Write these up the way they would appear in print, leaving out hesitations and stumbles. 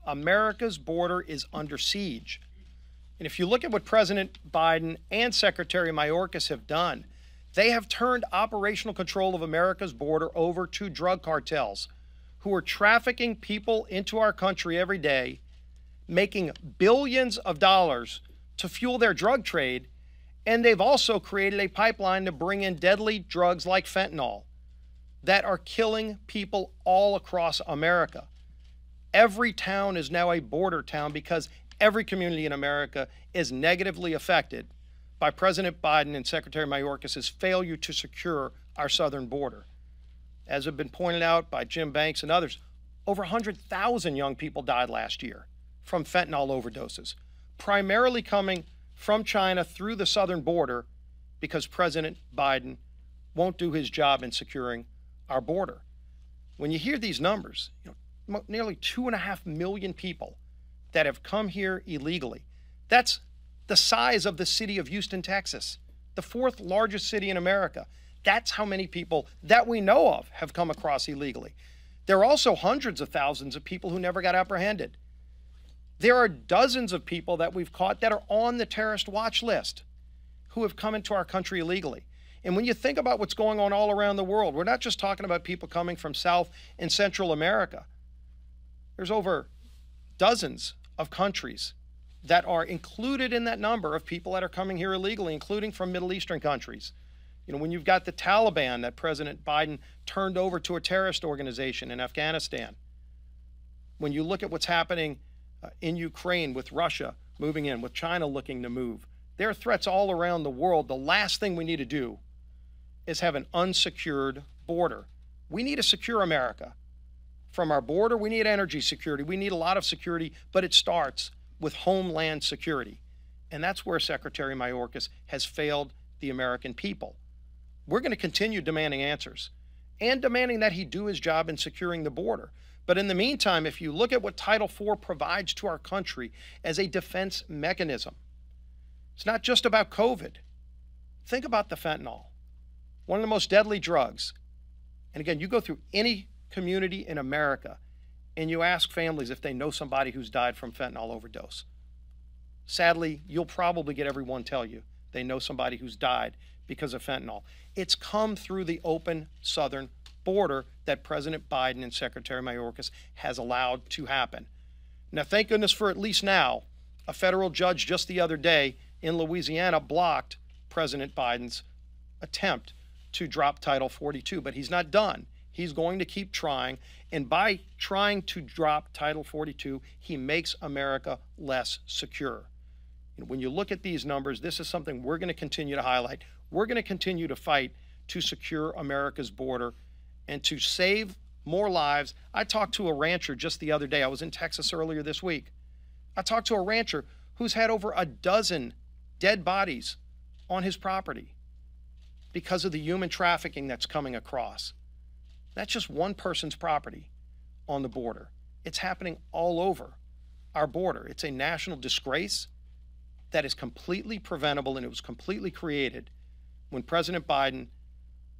America's border is under siege. And if you look at what President Biden and Secretary Mayorkas have done, they have turned operational control of America's border over to drug cartels who are trafficking people into our country every day, making billions of dollars to fuel their drug trade. And they've also created a pipeline to bring in deadly drugs like fentanyl that are killing people all across America. Every town is now a border town because every community in America is negatively affected by President Biden and Secretary Mayorkas' failure to secure our southern border. As has been pointed out by Jim Banks and others, over 100,000 young people died last year from fentanyl overdoses, primarily coming from China through the southern border because President Biden won't do his job in securing our border. When you hear these numbers, nearly 2.5 million people that have come here illegally, that's the size of the city of Houston, Texas, the fourth largest city in America. That's how many people that we know of have come across illegally. There are also hundreds of thousands of people who never got apprehended. There are dozens of people that we've caught that are on the terrorist watch list who have come into our country illegally. And when you think about what's going on all around the world, we're not just talking about people coming from South and Central America. There's over dozens of countries that are included in that number of people that are coming here illegally, including from Middle Eastern countries. When you've got the Taliban that President Biden turned over to a terrorist organization in Afghanistan, when you look at what's happening in Ukraine with Russia moving in, with China looking to move, there are threats all around the world. The last thing we need to do is have an unsecured border. We need to secure America. From our border, we need energy security. We need a lot of security, but it starts with homeland security. And that's where Secretary Mayorkas has failed the American people. We're going to continue demanding answers and demanding that he do his job in securing the border. But in the meantime, if you look at what Title IV provides to our country as a defense mechanism, it's not just about COVID. Think about the fentanyl, one of the most deadly drugs. And again, you go through any community in America and you ask families if they know somebody who's died from fentanyl overdose. Sadly, you'll probably get everyone tell you they know somebody who's died because of fentanyl. It's come through the open southern border that President Biden and Secretary Mayorkas has allowed to happen. Now, thank goodness for at least now, a federal judge just the other day in Louisiana blocked President Biden's attempt to drop Title 42, but he's not done. He's going to keep trying, and by trying to drop Title 42, he makes America less secure. When you look at these numbers, this is something we're going to continue to highlight. We're going to continue to fight to secure America's border and to save more lives. I talked to a rancher just the other day. I was in Texas earlier this week. I talked to a rancher who's had over a dozen dead bodies on his property because of the human trafficking that's coming across. That's just one person's property on the border. It's happening all over our border. It's a national disgrace that is completely preventable, and it was completely created when President Biden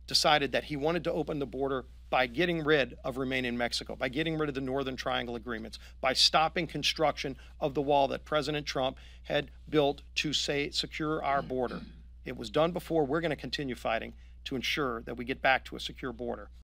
decided that he wanted to open the border by getting rid of Remain in Mexico, by getting rid of the Northern Triangle agreements, by stopping construction of the wall that President Trump had built to secure our border. It was done before. We're going to continue fighting to ensure that we get back to a secure border.